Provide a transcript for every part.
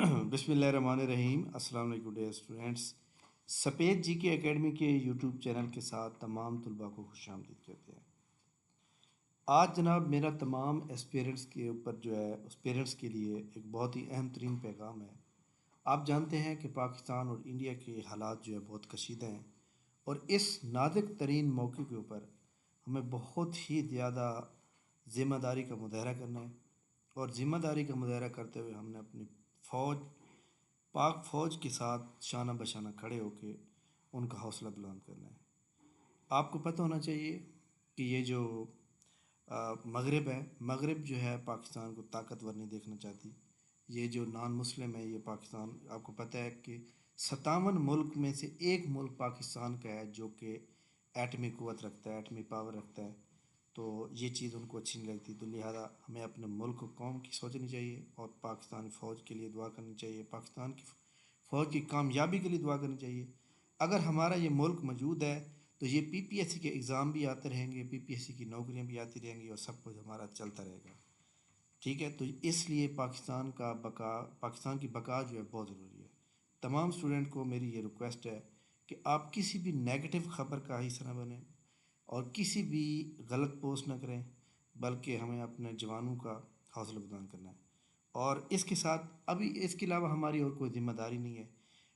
बिस्मिल्लाहिर्रहमानिर्रहीम। अस्सलाम वालेकुम डियर स्टूडेंट्स। सफ़ेद जी के एकेडमी के यूट्यूब चैनल के साथ तमाम तलबा को खुशामदीद कहते हैं। आज जनाब मेरा तमाम एस्पिरेंट्स के ऊपर जो है उस पेरेंट्स के लिए एक बहुत ही अहम तरीन पैगाम है। आप जानते हैं कि पाकिस्तान और इंडिया के हालात जो है बहुत कशीदा हैं, और इस नाजुक तरीन मौके के ऊपर हमें बहुत ही ज़्यादा ज़िम्मेदारी का मुजाहरा करना है। और ज़िम्मेदारी का मुजाहरा करते हुए हमने अपनी फ़ौज पाक फ़ौज के साथ शाना बशाना खड़े होकर उनका हौसला बुलंद करना है। आपको पता होना चाहिए कि ये जो मगरिब है, मगरिब जो है पाकिस्तान को ताकतवर नहीं देखना चाहती। ये जो नॉन मुस्लिम है, ये पाकिस्तान, आपको पता है कि 57 मुल्क में से एक मुल्क पाकिस्तान का है जो कि एटमी क़ुव्वत रखता है, एटमी पावर रखता है। तो ये चीज़ उनको अच्छी नहीं लगती, तो लिहाजा हमें अपने मुल्क कौम की सोचनी चाहिए और पाकिस्तान फ़ौज के लिए दुआ करनी चाहिए, पाकिस्तान की फ़ौज की कामयाबी के लिए दुआ करनी चाहिए। अगर हमारा ये मुल्क मौजूद है तो ये पीपीएससी के एग्ज़ाम भी आते रहेंगे, पीपीएससी की नौकरियां भी आती रहेंगी और सब कुछ हमारा चलता रहेगा। ठीक है, तो इसलिए पाकिस्तान की बका जो है बहुत ज़रूरी है। तमाम स्टूडेंट को मेरी ये रिक्वेस्ट है कि आप किसी भी नेगेटिव ख़बर का हिस्सा न बनें और किसी भी गलत पोस्ट न करें, बल्कि हमें अपने जवानों का हौसला बुलंद करना है। और इसके साथ अभी इसके अलावा हमारी और कोई ज़िम्मेदारी नहीं है।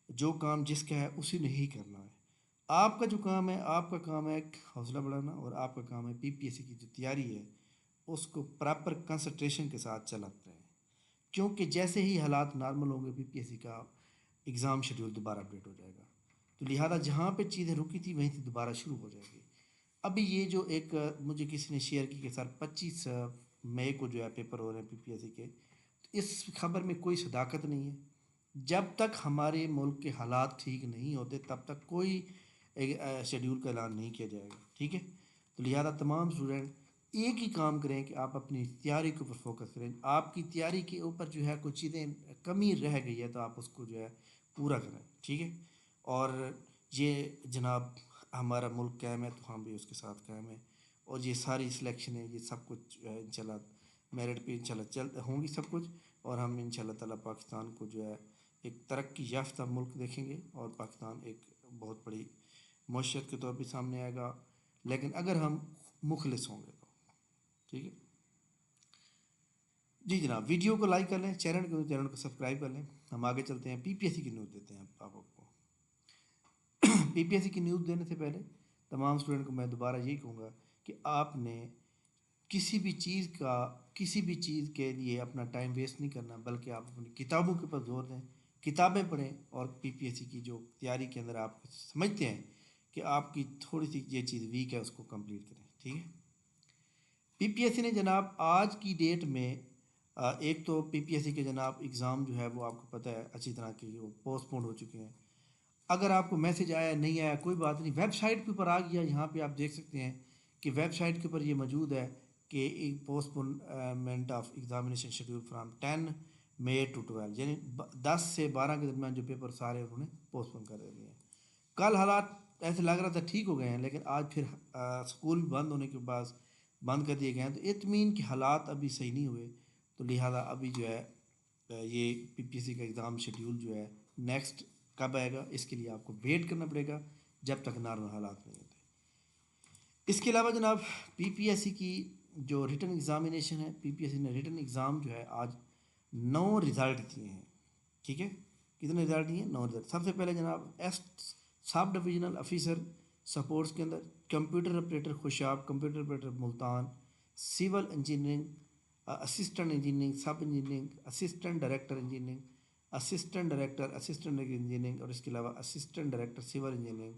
जो काम जिसका है उसी ने ही करना है। आपका जो काम है, आपका काम है हौसला बढ़ाना, और आपका काम है पीपीएससी की जो तैयारी है उसको प्रॉपर कंसंट्रेशन के साथ चलाते रहें। क्योंकि जैसे ही हालात नॉर्मल होंगे पीपीएससी का एग्ज़ाम शेड्यूल दोबारा अपडेट हो जाएगा। तो लिहाजा जहाँ पे चीज़ें रुकी थी वहीं से दोबारा शुरू हो जाएगी। अभी ये जो एक मुझे किसी ने शेयर की कि सर 25 मई को जो है पेपर हो रहे हैं पीपीएससी के, तो इस खबर में कोई सदाकत नहीं है। जब तक हमारे मुल्क के हालात ठीक नहीं होते तब तक कोई शेड्यूल का ऐलान नहीं किया जाएगा। ठीक है, तो लिहाजा तमाम स्टूडेंट एक ही काम करें कि आप अपनी तैयारी के ऊपर फोकस करें। आपकी तैयारी के ऊपर जो है कुछ चीज़ें कमी रह गई है तो आप उसको जो है पूरा करें। ठीक है, और ये जनाब हमारा मुल्क कायम है तो हम भी उसके साथ कायम है। और ये सारी सिलेक्शन है, ये सब कुछ जो है इंशाल्लाह मेरिट पे इंशाल्लाह चल होंगी सब कुछ। और हम इंशाल्लाह ताला पाकिस्तान को जो है एक तरक्की याफ्ता मुल्क देखेंगे और पाकिस्तान एक बहुत बड़ी मईशत के तौर पे सामने आएगा, लेकिन अगर हम मुखलिस होंगे तो। ठीक है जी जनाब, वीडियो को लाइक कर लें, चैनल को सब्सक्राइब कर लें। हम आगे चलते हैं, पीपीएससी की न्यूज़ देते हैं आपको। पीपीएससी की न्यूज़ देने से पहले तमाम स्टूडेंट को मैं दोबारा यही कहूँगा कि आपने किसी भी चीज़ के लिए अपना टाइम वेस्ट नहीं करना, बल्कि आप अपनी किताबों के ऊपर जोर दें, किताबें पढ़ें और पीपीएससी की जो तैयारी के अंदर आप समझते हैं कि आपकी थोड़ी सी ये चीज़ वीक है उसको कंप्लीट करें। ठीक है, पीपीएससी ने जनाब आज की डेट में एक तो पीपीएससी के जनाब एग्ज़ाम जो है वो आपको पता है अच्छी तरह के वो पोस्टपोन हो चुके हैं। अगर आपको मैसेज आया नहीं आया कोई बात नहीं, वेबसाइट के ऊपर आ गया, यहाँ पे आप देख सकते हैं कि वेबसाइट के ऊपर ये मौजूद है कि postponement of examination schedule from 10 May to 12, यानी 10 से 12 के दरमियान जो पेपर सारे उन्होंने पोस्टपोन कर दिए हैं। कल हालात ऐसे लग रहा था ठीक हो गए हैं, लेकिन आज फिर स्कूल बंद होने के बाद बंद कर दिए गए हैं। तो इट मीन कि हालात अभी सही नहीं हुए, तो लिहाजा अभी जो है ये पीपीएससी का एग्ज़ाम शेड्यूल जो है नेक्स्ट कब आएगा इसके लिए आपको वेट करना पड़ेगा जब तक नॉर्मल हालात नहीं होते। इसके अलावा जनाब पीपीएससी की जो रिटन एग्ज़ामिनेशन है, पीपीएससी ने रिटन एग्ज़ाम जो है आज 9 रिज़ल्ट दिए हैं। ठीक है, कितने रिज़ल्ट दिए हैं? 9 रिज़ल्ट। सबसे पहले जनाब सब डिविजनल ऑफिसर सपोर्ट्स के अंदर computer operator Khushab, computer operator Multan, civil engineering, assistant engineering, sub engineering, assistant director engineering, assistant engineering, और इसके अलावा असिस्टेंट डायरेक्टर सिविल इंजीनियरिंग।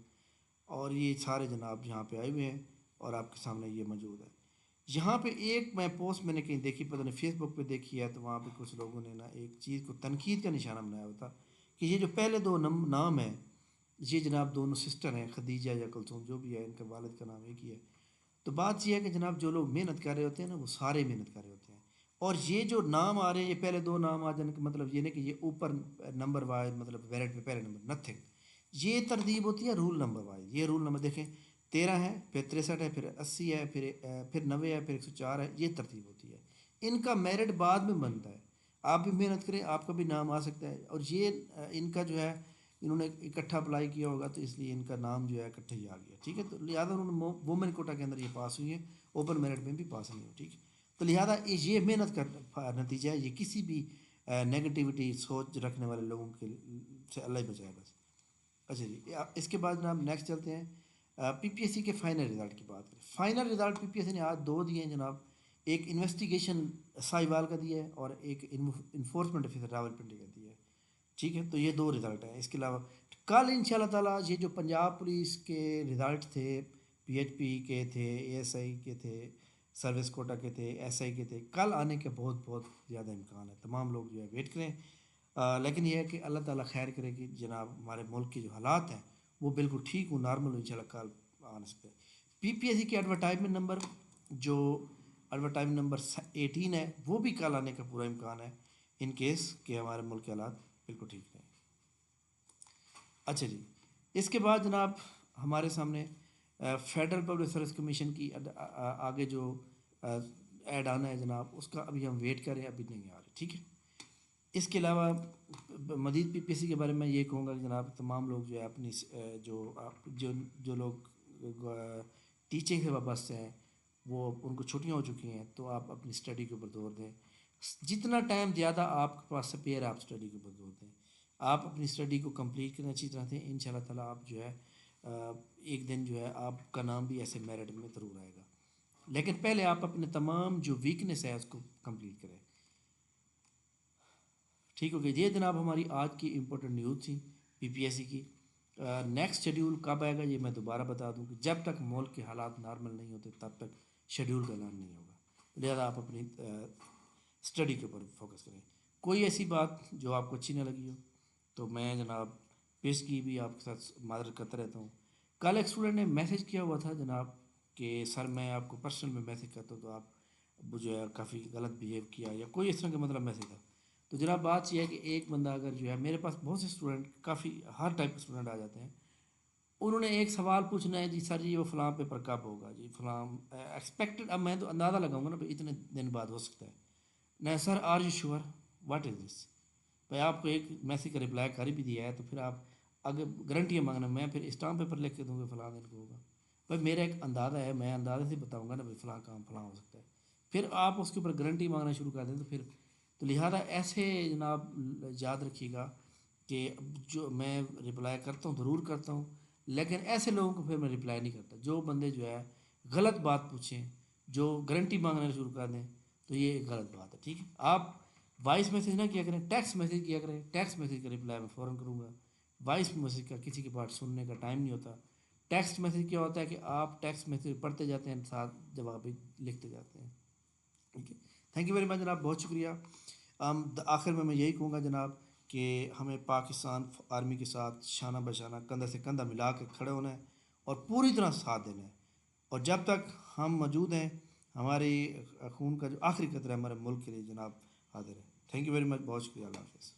और ये सारे जनाब यहाँ पे आए हुए हैं और आपके सामने ये मौजूद है। यहाँ पे एक मैं पोस्ट मैंने कहीं देखी, पता नहीं फेसबुक पे देखी है, तो वहाँ पे कुछ लोगों ने ना एक चीज़ को तनकीद का निशाना बनाया हुआ था कि ये जो पहले दो नाम है, ये जनाब दोनों सिस्टर हैं, खदीजा या कुलसूम जो भी है, इनके वालिद का नाम एक ही है। तो बात यह है कि जनाब जो लोग मेहनत कर रहे होते हैं ना वो सारे मेहनत कर रहे होते हैं। और ये जो नाम आ रहे हैं, ये पहले दो नाम आ जाने का मतलब ये नहीं कि ये ऊपर नंबर वाइज मतलब वेरिट पे पहले नंबर, नथिंग। ये तरतीब होती है रूल नंबर वाइज। ये रूल नंबर देखें, 13 है, फिर 63 है, फिर 80 है, फिर 90 है, फिर 104 है, ये तरतीब होती है। इनका मेरिट बाद में बनता है। آپ بھی محنت کریں، آپ کا بھی نام آ سکتا ہے. اور یہ ان کا جو ہے انہوں نے اکٹھا اپلائی کیا ہوگا تو اس لیے ان کا نام جو ہے اکٹھا ہی آ گیا. ٹھیک ہے، تو لہٰذا انہوں نے وومن کوٹا کے اندر یہ پاس ہوئی ہیں، اوپن میرٹ میں بھی پاس نہیں ہوئی. ٹھیک ہے، تو لہٰذا یہ محنت کا نتیجہ ہے. یہ کسی بھی نگیٹیوٹی سوچ رکھنے والے لوگوں کے سے اللہ ہی بچائے بس. اچھا جی، اس کے بعد جناب نیکسٹ چلتے ہیں. پی پی ایس سی کے فائنل رزلٹ کی بات کریں. فائنل رزلٹ پی پی ایس سی نے آج دو دیے ہیں جناب. ایک انویسٹیگیشن ساہیوال کا دیا ہے اور ایک انفورسمنٹ آفیسر راولپنڈی کا دیا ہے. ٹھیک ہے، تو یہ دو رزلٹ ہیں. اس کے علاوہ کل ان شاء اللہ تعالیٰ یہ جو پنجاب پولیس کے رزلٹ تھے، پی ایچ پی کے تھے، اے ایس آئی کے تھے، سروس کوٹا کے تھے، ایس آئی کے تھے، کل آنے کے بہت بہت زیادہ امکان ہے. تمام لوگ جو ہے ویٹ کریں. لیکن یہ ہے کہ اللہ تعالیٰ خیر کرے کہ جناب ہمارے ملک کے جو حالات ہیں وہ بالکل ٹھیک ہوں، نارمل ہو، ان شاء اللہ کل آنے سے. پی پی ایس سی کے ایڈورٹائزمنٹ نمبر جو ایڈورٹائزمنٹ نمبر 18 ہے وہ بھی کل آنے کا پورا امکان ہے، ان کیس کہ ہمارے ملک کے حالات بالکل ٹھیک رہیں. اچھا جی، اس کے بعد جناب ہمارے سامنے فیڈرل پبلک سروس کمیشن کی آگے جو ایڈ آنا ہے جناب، اس کا ابھی ہم ویٹ کریں، ابھی نہیں آ رہے. ٹھیک ہے، اس کے علاوہ مزید پی پی ایس سی کے بارے میں یہ کہوں گا کہ جناب تمام لوگ جو ہے اپنی جو لوگ ٹیچنگ سے وابستہ ہیں وہ ان کو چھٹیاں ہو چکی ہیں، تو آپ اپنی اسٹڈی کے اوپر زور دیں. جتنا ٹائم زیادہ آپ کے پاس سپیئر، آپ اسٹڈی کے اوپر زور دیں. آپ اپنی اسٹڈی کو کمپلیٹ کرنا اچھی طرح سے. ان شاء اللہ تعالیٰ آپ جو ہے ایک دن جو ہے آپ کا نام بھی ایسے میرٹ میں ضرور آئے گا. لیکن پہلے آپ اپنے تمام جو ویکنیس ہے اس کو کمپلیٹ کریں. ٹھیک ہو گیا. یہ جناب ہماری آج کی امپورٹنٹ نیوز تھی پی پی ایس سی کی. نیکسٹ شیڈیول کب آئے گا یہ میں دوبارہ بتا دوں کہ جب تک ملک کے حالات نارمل نہیں ہوتے تب تک شیڈیول کا اعلان نہیں ہوگا. لہٰذا آپ اپنی اسٹڈی کے اوپر فوکس کریں. کوئی ایسی بات جو آپ کو اچھی نہ لگی ہو تو میں جناب پیش کی بھی آپ کے ساتھ معذرت کرتا رہتا ہوں. کل ایک اسٹوڈنٹ نے میسیج کیا ہوا تھا جناب کہ سر میں آپ کو پرسنل میں میسیج کرتا ہوں تو آپ جو ہے کافی غلط بیہیو کیا، یا کوئی اس طرح کا مطلب میسیج تھا. تو جناب بات یہ ہے کہ ایک بندہ اگر جو ہے، میرے پاس بہت سے اسٹوڈنٹ، کافی ہر ٹائپ کے اسٹوڈنٹ آ جاتے ہیں، انہوں نے ایک سوال پوچھنا ہے، جی سر جی وہ فلاں پیپر کب ہوگا، جی فلاں ایکسپیکٹڈ. اب میں تو اندازہ لگاؤں گا نا بھائی اتنے دن بعد ہو سکتا ہے. نہیں sir, are you sure, what is this? بھائی آپ کو ایک میسیج کا رپلائی کر بھی دیا ہے تو پھر آپ اگر گارنٹیاں مانگنا، میں پھر اسٹامپ پیپر لکھ کے دوں گا فلاں دن کو ہوگا. بھائی میرا ایک اندازہ ہے، میں اندازے سے بتاؤں گا نا بھائی فلاں کام فلاں ہو سکتا ہے. پھر آپ اس کے اوپر گارنٹی مانگنا شروع کر دیں تو لہٰذا ایسے جناب یاد رکھیے گا کہ جو میں رپلائی کرتا ہوں ضرور کرتا ہوں، لیکن ایسے لوگوں کو پھر میں رپلائی نہیں کرتا. جو بندے جو ہے غلط بات پوچھیں، جو گارنٹی مانگنا شروع کر دیں، تو یہ ایک غلط بات ہے. ٹھیک ہے، آپ وائس میسیج نہ کیا کریں، ٹیکسٹ میسیج کیا کریں. ٹیکسٹ میسیج کا رپلائی میں فوراً کروں گا. وائس میسیج کا کسی کی بات سننے کا ٹائم نہیں ہوتا. ٹیکسٹ میسیج کیا ہوتا ہے کہ آپ ٹیکسٹ میسیج پڑھتے جاتے ہیں، ساتھ جواب بھی لکھتے جاتے ہیں. ٹھیک ہے، تھینک یو ویری مچ جناب، بہت شکریہ. آخر میں یہی کہوں گا جناب کہ ہمیں پاکستان آرمی کے ساتھ شانہ بشانہ کندھا سے کندھا ملا کے کھڑے ہونا ہے اور پوری طرح ساتھ دینا ہے. اور جب تک ہم موجود ہیں، ہماری خون کا جو آخری قطرہ ہے ہمارے ملک کے لیے جناب حاضر ہے. تھینک یو ویری مچ، بہت شکریہ. اللہ حافظ.